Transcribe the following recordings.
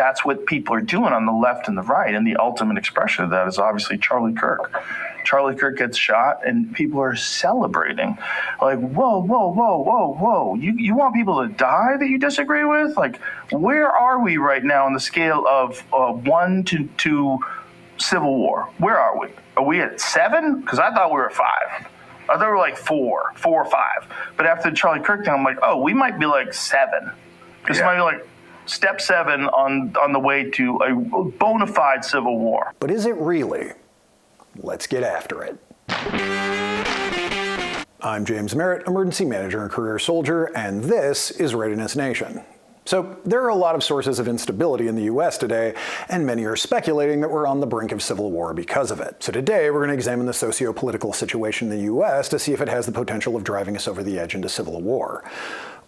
that's what people are doing on the left and the right. And the ultimate expression of that is obviously Charlie Kirk. Charlie Kirk gets shot and people are celebrating. Like, whoa, whoa, whoa, whoa, whoa. You want people to die that you disagree with? Like, where are we right now on the scale of 1 to civil war? Where are we? Are we at 7? Because I thought we were at 5. I thought we were like 4 or 5. But after the Charlie Kirk thing, I'm like, oh, we might be like 7. This might be like step 7 on the way to a bona fide civil war. But is it really? Let's get after it. I'm James Merritt, Emergency Manager and Career Soldier, and this is Readiness Nation. So there are a lot of sources of instability in the US today, and many are speculating that we're on the brink of civil war because of it. So today we're going to examine the socio-political situation in the US to see if it has the potential of driving us over the edge into civil war.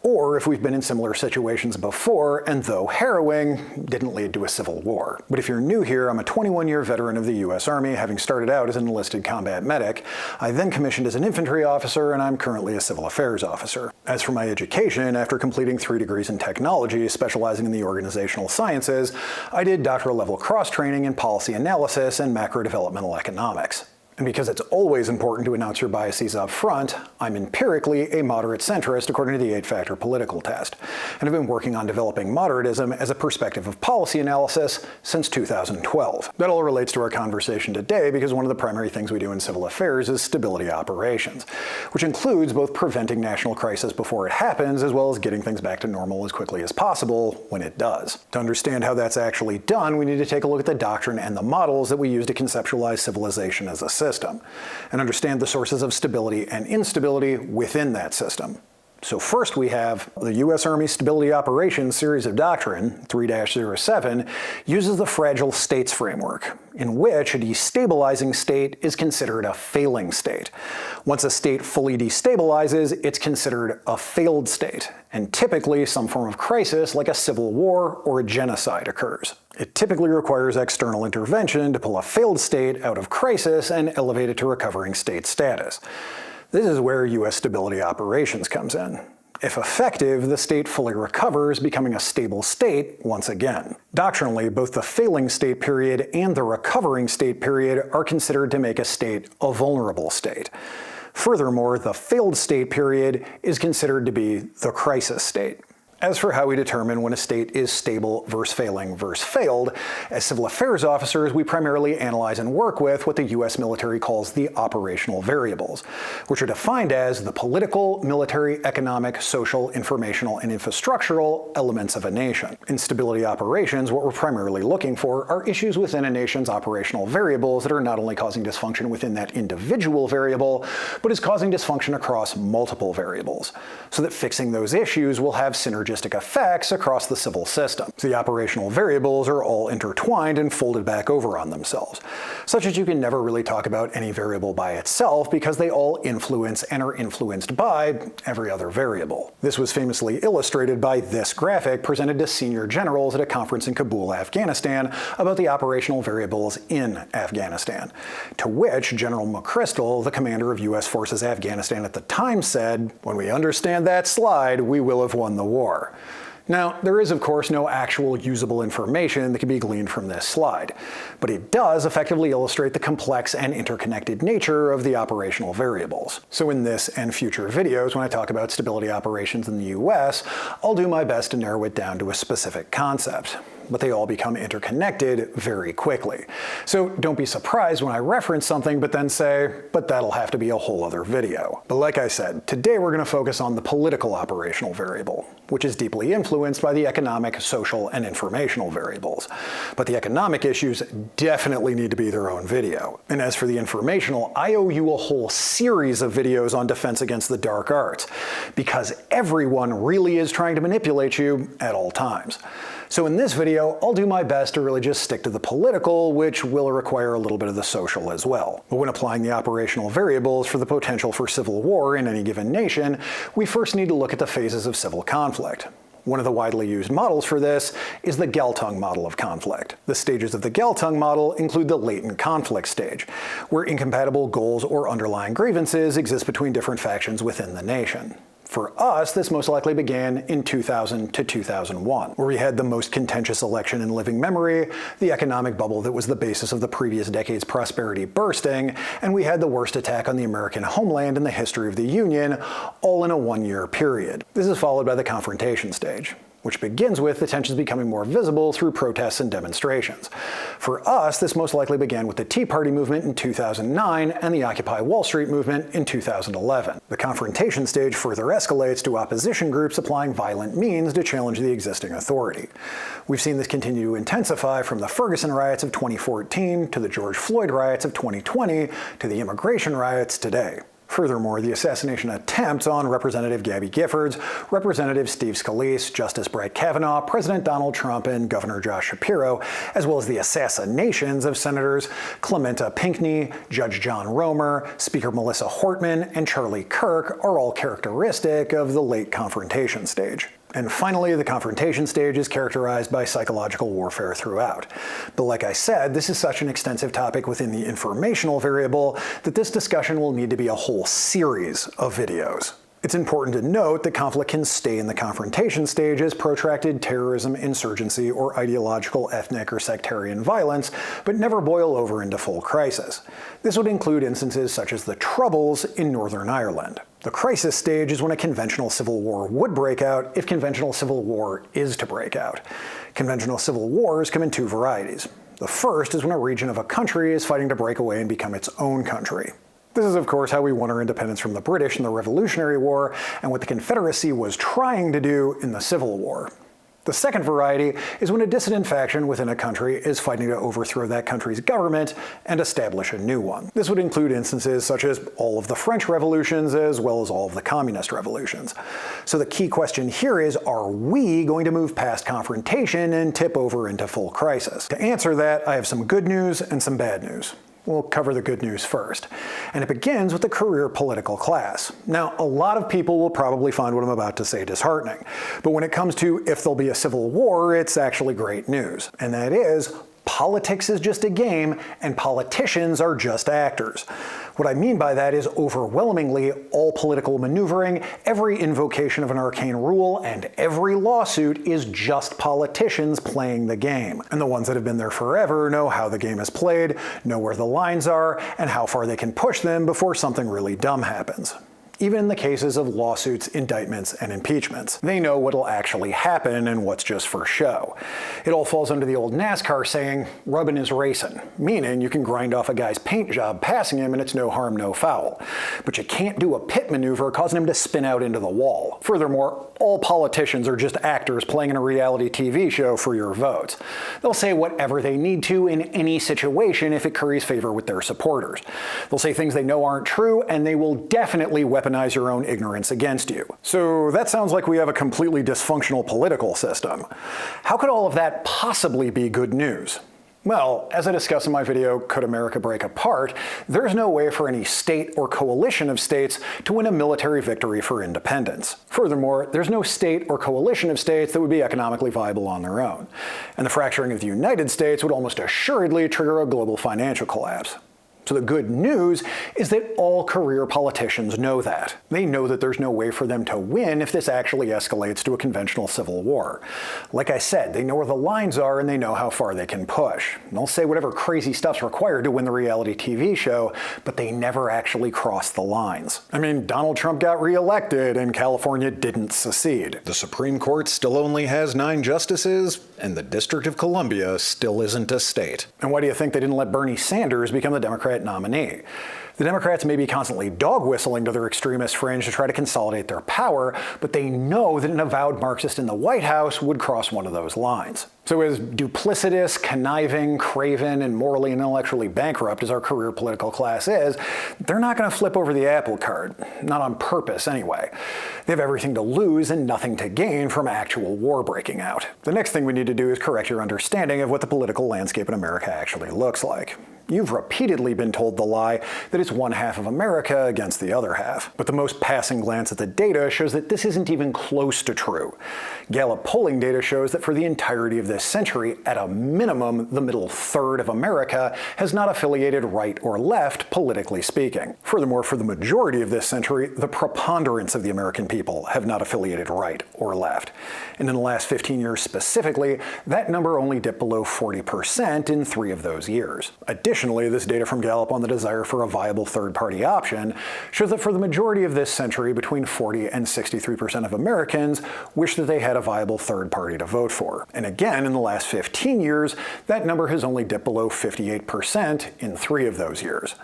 Or if we've been in similar situations before, and though harrowing, didn't lead to a civil war. But if you're new here, I'm a 21-year veteran of the US Army, having started out as an enlisted combat medic. I then commissioned as an infantry officer, and I'm currently a civil affairs officer. As for my education, after completing 3 degrees in technology, specializing in the organizational sciences, I did doctoral level cross-training in policy analysis and macro-developmental economics. And because it's always important to announce your biases up front, I'm empirically a moderate centrist according to the 8-factor political test, and I've been working on developing moderatism as a perspective of policy analysis since 2012. That all relates to our conversation today because one of the primary things we do in civil affairs is stability operations, which includes both preventing national crisis before it happens as well as getting things back to normal as quickly as possible when it does. To understand how that's actually done, we need to take a look at the doctrine and the models that we use to conceptualize civilization as a system, and understand the sources of stability and instability within that system. So first we have the U.S. Army Stability Operations Series of Doctrine, 3-07, uses the Fragile States Framework, in which a destabilizing state is considered a failing state. Once a state fully destabilizes, it's considered a failed state, and typically some form of crisis like a civil war or a genocide occurs. It typically requires external intervention to pull a failed state out of crisis and elevate it to recovering state status. This is where U.S. stability operations comes in. If effective, the state fully recovers, becoming a stable state once again. Doctrinally, both the failing state period and the recovering state period are considered to make a state a vulnerable state. Furthermore, the failed state period is considered to be the crisis state. As for how we determine when a state is stable versus failing versus failed, as civil affairs officers, we primarily analyze and work with what the US military calls the operational variables, which are defined as the political, military, economic, social, informational, and infrastructural elements of a nation. In stability operations, what we're primarily looking for are issues within a nation's operational variables that are not only causing dysfunction within that individual variable, but is causing dysfunction across multiple variables, so that fixing those issues will have synergistic effects across the civil system. So the operational variables are all intertwined and folded back over on themselves, such that you can never really talk about any variable by itself because they all influence and are influenced by every other variable. This was famously illustrated by this graphic presented to senior generals at a conference in Kabul, Afghanistan, about the operational variables in Afghanistan, to which General McChrystal, the commander of US Forces Afghanistan at the time, said, "When we understand that slide, we will have won the war." Now, there is of course no actual usable information that can be gleaned from this slide, but it does effectively illustrate the complex and interconnected nature of the operational variables. So in this and future videos, when I talk about stability operations in the US, I'll do my best to narrow it down to a specific concept, but they all become interconnected very quickly. So don't be surprised when I reference something but then say, but that'll have to be a whole other video. But like I said, today we're going to focus on the political operational variable, which is deeply influenced by the economic, social, and informational variables. But the economic issues definitely need to be their own video. And as for the informational, I owe you a whole series of videos on defense against the dark arts, because everyone really is trying to manipulate you at all times. So in this video, I'll do my best to really just stick to the political, which will require a little bit of the social as well. But when applying the operational variables for the potential for civil war in any given nation, we first need to look at the phases of civil conflict. One of the widely used models for this is the Galtung model of conflict. The stages of the Galtung model include the latent conflict stage, where incompatible goals or underlying grievances exist between different factions within the nation. For us, this most likely began in 2000 to 2001, where we had the most contentious election in living memory, the economic bubble that was the basis of the previous decade's prosperity bursting, and we had the worst attack on the American homeland in the history of the Union, all in a one-year period. This is followed by the confrontation stage, which begins with the tensions becoming more visible through protests and demonstrations. For us, this most likely began with the Tea Party movement in 2009 and the Occupy Wall Street movement in 2011. The confrontation stage further escalates to opposition groups applying violent means to challenge the existing authority. We've seen this continue to intensify from the Ferguson riots of 2014 to the George Floyd riots of 2020 to the immigration riots today. Furthermore, the assassination attempts on Representative Gabby Giffords, Representative Steve Scalise, Justice Brett Kavanaugh, President Donald Trump, and Governor Josh Shapiro, as well as the assassinations of Senators Clementa Pinckney, Judge John Romer, Speaker Melissa Hortman, and Charlie Kirk, are all characteristic of the late confrontation stage. And finally, the confrontation stage is characterized by psychological warfare throughout. But like I said, this is such an extensive topic within the informational variable that this discussion will need to be a whole series of videos. It's important to note that conflict can stay in the confrontation stage as protracted terrorism, insurgency, or ideological, ethnic, or sectarian violence, but never boil over into full crisis. This would include instances such as the Troubles in Northern Ireland. The crisis stage is when a conventional civil war would break out if conventional civil war is to break out. Conventional civil wars come in two varieties. The first is when a region of a country is fighting to break away and become its own country. This is, of course, how we won our independence from the British in the Revolutionary War, and what the Confederacy was trying to do in the Civil War. The second variety is when a dissident faction within a country is fighting to overthrow that country's government and establish a new one. This would include instances such as all of the French revolutions as well as all of the communist revolutions. So the key question here is, are we going to move past confrontation and tip over into full crisis? To answer that, I have some good news and some bad news. We'll cover the good news first. And it begins with the career political class. Now, a lot of people will probably find what I'm about to say disheartening. But when it comes to if there'll be a civil war, it's actually great news. And that is, politics is just a game, and politicians are just actors. What I mean by that is overwhelmingly all political maneuvering, every invocation of an arcane rule, and every lawsuit is just politicians playing the game. And the ones that have been there forever know how the game is played, know where the lines are, and how far they can push them before something really dumb happens. Even in the cases of lawsuits, indictments, and impeachments, they know what'll actually happen and what's just for show. It all falls under the old NASCAR saying, rubbin' is racing, meaning you can grind off a guy's paint job passing him and it's no harm, no foul. But you can't do a pit maneuver causing him to spin out into the wall. Furthermore, all politicians are just actors playing in a reality TV show for your votes. They'll say whatever they need to in any situation if it curries favor with their supporters. They'll say things they know aren't true, and they will definitely weaponize your own ignorance against you. So that sounds like we have a completely dysfunctional political system. How could all of that possibly be good news? Well, as I discussed in my video, Could America Break Apart?, there's no way for any state or coalition of states to win a military victory for independence. Furthermore, there's no state or coalition of states that would be economically viable on their own. And the fracturing of the United States would almost assuredly trigger a global financial collapse. So the good news is that all career politicians know that. They know that there's no way for them to win if this actually escalates to a conventional civil war. Like I said, they know where the lines are and they know how far they can push. And they'll say whatever crazy stuff's required to win the reality TV show, but they never actually cross the lines. I mean, Donald Trump got reelected and California didn't secede. The Supreme Court still only has 9 justices, and the District of Columbia still isn't a state. And why do you think they didn't let Bernie Sanders become the Democrat nominee? The Democrats may be constantly dog-whistling to their extremist fringe to try to consolidate their power, but they know that an avowed Marxist in the White House would cross one of those lines. So as duplicitous, conniving, craven, and morally and intellectually bankrupt as our career political class is, they're not going to flip over the apple cart. Not on purpose, anyway. They have everything to lose and nothing to gain from actual war breaking out. The next thing we need to do is correct your understanding of what the political landscape in America actually looks like. You've repeatedly been told the lie that it's one half of America against the other half. But the most passing glance at the data shows that this isn't even close to true. Gallup polling data shows that for the entirety of this century, at a minimum, the middle third of America has not affiliated right or left, politically speaking. Furthermore, for the majority of this century, the preponderance of the American people have not affiliated right or left. And in the last 15 years specifically, that number only dipped below 40% in 3 of those years. Additionally, this data from Gallup on the desire for a viable third-party option shows that for the majority of this century, between 40 and 63% of Americans wish that they had a viable third party to vote for. And again, in the last 15 years, that number has only dipped below 58% in 3 of those years.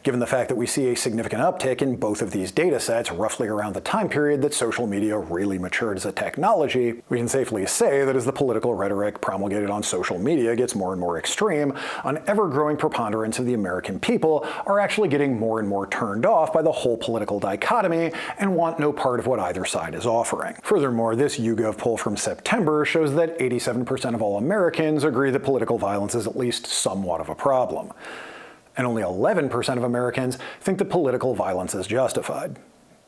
Given the fact that we see a significant uptick in both of these data sets roughly around the time period that social media really matured as a technology, we can safely say that as the political rhetoric promulgated on social media gets more and more extreme, an ever-growing preponderance of the American people are actually getting more and more turned off by the whole political dichotomy and want no part of what either side is offering. Furthermore, this YouGov poll from September shows that 87% of all Americans agree that political violence is at least somewhat of a problem. And only 11% of Americans think that political violence is justified.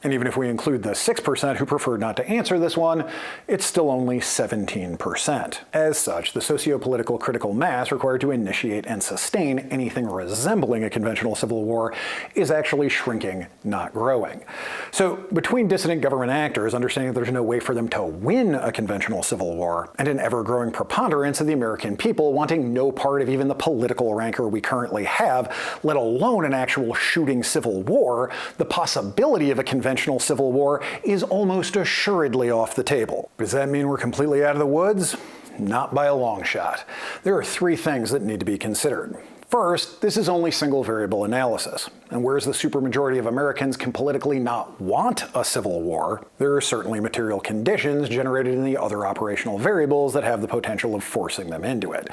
And even if we include the 6% who preferred not to answer this one, it's still only 17%. As such, the socio-political critical mass required to initiate and sustain anything resembling a conventional civil war is actually shrinking, not growing. So between dissident government actors understanding that there's no way for them to win a conventional civil war, and an ever-growing preponderance of the American people wanting no part of even the political rancor we currently have, let alone an actual shooting civil war, the possibility of a conventional civil war is almost assuredly off the table. Does that mean we're completely out of the woods? Not by a long shot. There are 3 things that need to be considered. First, this is only single variable analysis, and whereas the supermajority of Americans can politically not want a civil war, there are certainly material conditions generated in the other operational variables that have the potential of forcing them into it.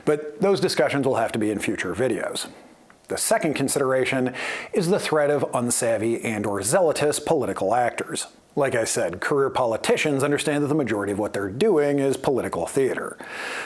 But those discussions will have to be in future videos. The second consideration is the threat of unsavvy and/or zealotous political actors. Like I said, career politicians understand that the majority of what they're doing is political theater,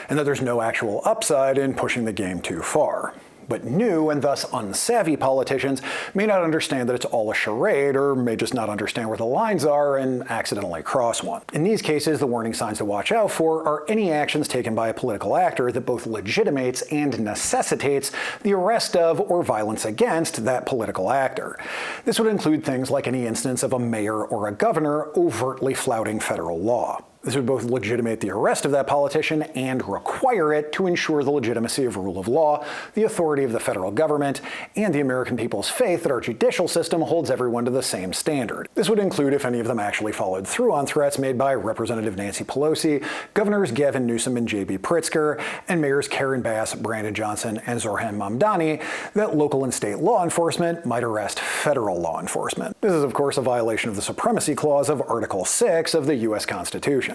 and that there's no actual upside in pushing the game too far. But new and thus unsavvy politicians may not understand that it's all a charade, or may just not understand where the lines are and accidentally cross one. In these cases, the warning signs to watch out for are any actions taken by a political actor that both legitimates and necessitates the arrest of or violence against that political actor. This would include things like any instance of a mayor or a governor overtly flouting federal law. This would both legitimate the arrest of that politician and require it to ensure the legitimacy of rule of law, the authority of the federal government, and the American people's faith that our judicial system holds everyone to the same standard. This would include if any of them actually followed through on threats made by Representative Nancy Pelosi, Governors Gavin Newsom and J.B. Pritzker, and Mayors Karen Bass, Brandon Johnson, and Zoran Mamdani, that local and state law enforcement might arrest federal law enforcement. This is, of course, a violation of the Supremacy Clause of Article 6 of the U.S. Constitution.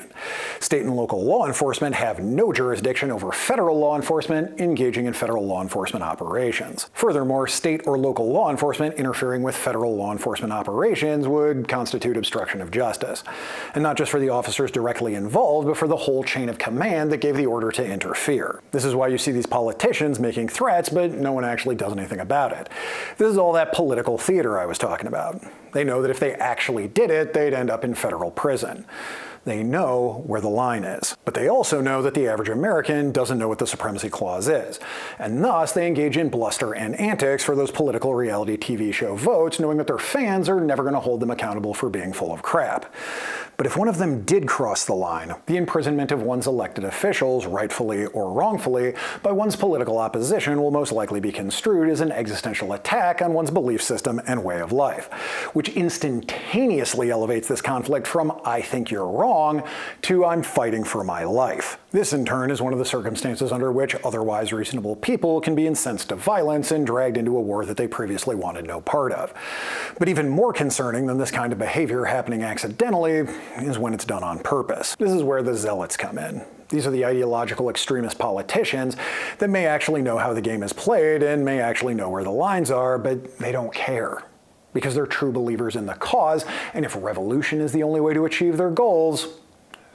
State and local law enforcement have no jurisdiction over federal law enforcement engaging in federal law enforcement operations. Furthermore, state or local law enforcement interfering with federal law enforcement operations would constitute obstruction of justice. And not just for the officers directly involved, but for the whole chain of command that gave the order to interfere. This is why you see these politicians making threats, but no one actually does anything about it. This is all that political theater I was talking about. They know that if they actually did it, they'd end up in federal prison. They know where the line is. But they also know that the average American doesn't know what the Supremacy Clause is. And thus, they engage in bluster and antics for those political reality TV show votes, knowing that their fans are never going to hold them accountable for being full of crap. But if one of them did cross the line, the imprisonment of one's elected officials, rightfully or wrongfully, by one's political opposition will most likely be construed as an existential attack on one's belief system and way of life, which instantaneously elevates this conflict from "I think you're wrong" to "I'm fighting for my life." This, in turn, is one of the circumstances under which otherwise reasonable people can be incensed to violence and dragged into a war that they previously wanted no part of. But even more concerning than this kind of behavior happening accidentally is when it's done on purpose. This is where the Zealots come in. These are the ideological extremist politicians that may actually know how the game is played and may actually know where the lines are, but they don't care. Because they're true believers in the cause, and if revolution is the only way to achieve their goals,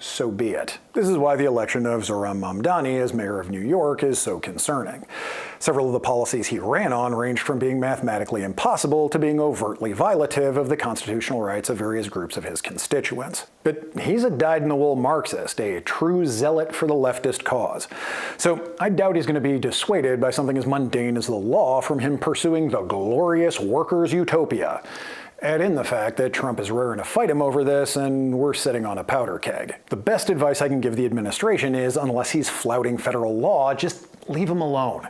so be it. This is why the election of Zohran Mamdani as mayor of New York is so concerning. Several of the policies he ran on ranged from being mathematically impossible to being overtly violative of the constitutional rights of various groups of his constituents. But he's a dyed-in-the-wool Marxist, a true zealot for the leftist cause. So I doubt he's going to be dissuaded by something as mundane as the law from him pursuing the glorious workers' utopia. Add in the fact that Trump is raring to fight him over this, and we're sitting on a powder keg. The best advice I can give the administration is, unless he's flouting federal law, just leave him alone.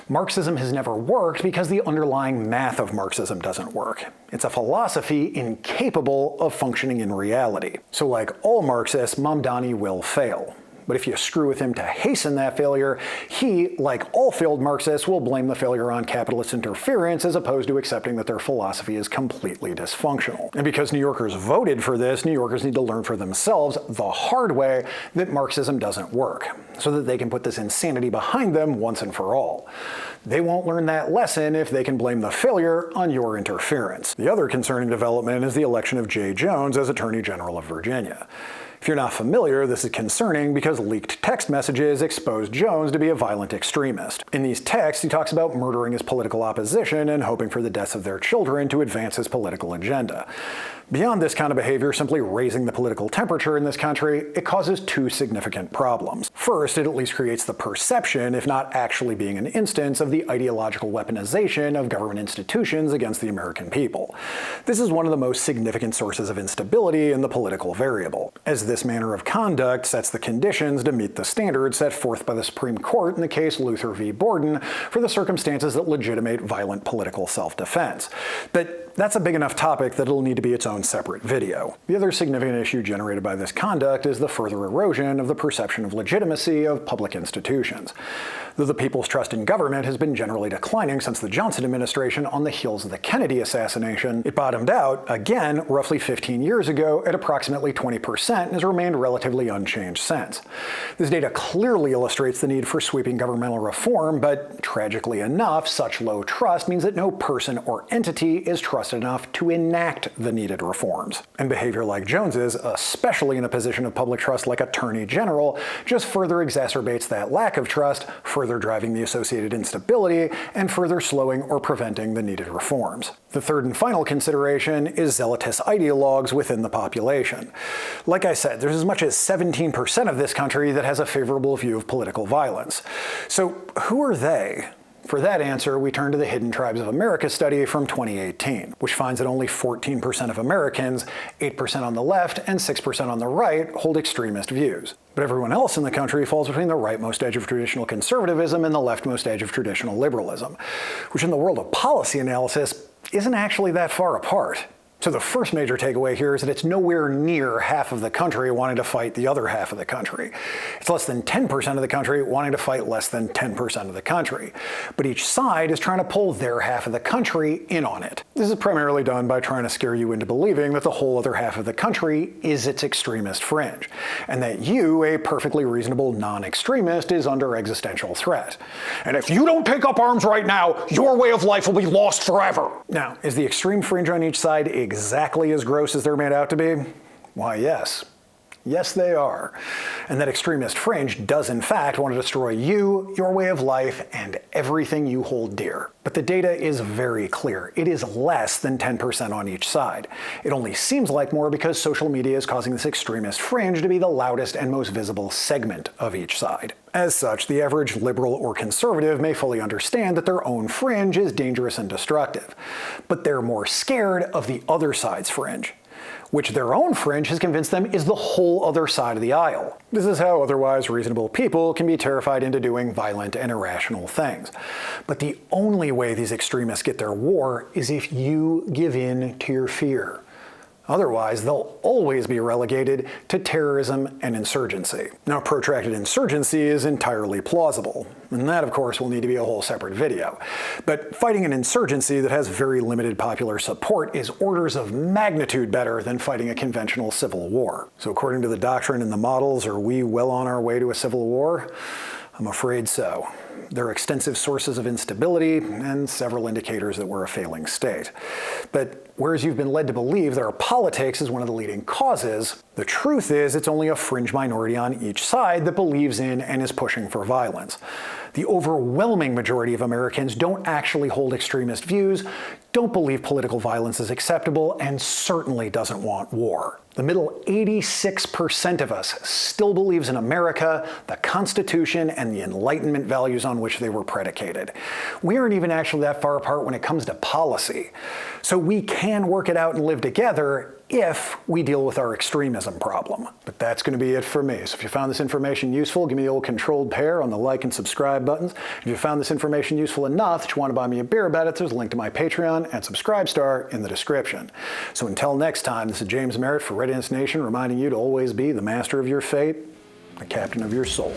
Marxism has never worked because the underlying math of Marxism doesn't work. It's a philosophy incapable of functioning in reality. So like all Marxists, Mamdani will fail. But if you screw with him to hasten that failure, he, like all failed Marxists, will blame the failure on capitalist interference as opposed to accepting that their philosophy is completely dysfunctional. And because New Yorkers voted for this, New Yorkers need to learn for themselves the hard way that Marxism doesn't work, so that they can put this insanity behind them once and for all. They won't learn that lesson if they can blame the failure on your interference. The other concerning development is the election of Jay Jones as Attorney General of Virginia. If you're not familiar, this is concerning because leaked text messages exposed Jones to be a violent extremist. In these texts, he talks about murdering his political opposition and hoping for the deaths of their children to advance his political agenda. Beyond this kind of behavior simply raising the political temperature in this country, it causes two significant problems. First, it at least creates the perception, if not actually being an instance, of the ideological weaponization of government institutions against the American people. This is one of the most significant sources of instability in the political variable, as this manner of conduct sets the conditions to meet the standards set forth by the Supreme Court in the case Luther v. Borden for the circumstances that legitimate violent political self-defense. But that's a big enough topic that it'll need to be its own separate video. The other significant issue generated by this conduct is the further erosion of the perception of legitimacy of public institutions. Though the people's trust in government has been generally declining since the Johnson administration on the heels of the Kennedy assassination, it bottomed out, again, roughly 15 years ago at approximately 20% and has remained relatively unchanged since. This data clearly illustrates the need for sweeping governmental reform, but tragically enough, such low trust means that no person or entity is trusted enough to enact the needed reforms. And behavior like Jones's, especially in a position of public trust like Attorney General, just further exacerbates that lack of trust, further driving the associated instability, and further slowing or preventing the needed reforms. The third and final consideration is zealotous ideologues within the population. Like I said, there's as much as 17% of this country that has a favorable view of political violence. So who are they? For that answer, we turn to the Hidden Tribes of America study from 2018, which finds that only 14% of Americans, 8% on the left and 6% on the right, hold extremist views. But everyone else in the country falls between the rightmost edge of traditional conservatism and the leftmost edge of traditional liberalism, which in the world of policy analysis isn't actually that far apart. So the first major takeaway here is that it's nowhere near half of the country wanting to fight the other half of the country. It's less than 10% of the country wanting to fight less than 10% of the country. But each side is trying to pull their half of the country in on it. This is primarily done by trying to scare you into believing that the whole other half of the country is its extremist fringe, and that you, a perfectly reasonable non-extremist, is under existential threat. And if you don't take up arms right now, your way of life will be lost forever. Now, is the extreme fringe on each side exactly as gross as they're made out to be? Why, yes. Yes, they are. And that extremist fringe does in fact want to destroy you, your way of life, and everything you hold dear. But the data is very clear. It is less than 10% on each side. It only seems like more because social media is causing this extremist fringe to be the loudest and most visible segment of each side. As such, the average liberal or conservative may fully understand that their own fringe is dangerous and destructive, but they're more scared of the other side's fringe, which their own fringe has convinced them is the whole other side of the aisle. This is how otherwise reasonable people can be terrified into doing violent and irrational things. But the only way these extremists get their war is if you give in to your fear. Otherwise, they'll always be relegated to terrorism and insurgency. Now, protracted insurgency is entirely plausible, and that, of course, will need to be a whole separate video. But fighting an insurgency that has very limited popular support is orders of magnitude better than fighting a conventional civil war. So according to the doctrine and the models, are we well on our way to a civil war? I'm afraid so. their extensive sources of instability, and several indicators that we're a failing state. But whereas you've been led to believe that our politics is one of the leading causes, the truth is it's only a fringe minority on each side that believes in and is pushing for violence. The overwhelming majority of Americans don't actually hold extremist views, don't believe political violence is acceptable, and certainly doesn't want war. The middle 86% of us still believes in America, the Constitution, and the Enlightenment values on which they were predicated. We aren't even actually that far apart when it comes to policy. So we can work it out and live together if we deal with our extremism problem. But that's going to be it for me. So if you found this information useful, give me the old controlled pair on the like and subscribe buttons. If you found this information useful enough that you want to buy me a beer about it, there's a link to my Patreon and Subscribestar in the description. So until next time, this is James Merritt for Readiness Nation, reminding you to always be the master of your fate, the captain of your soul.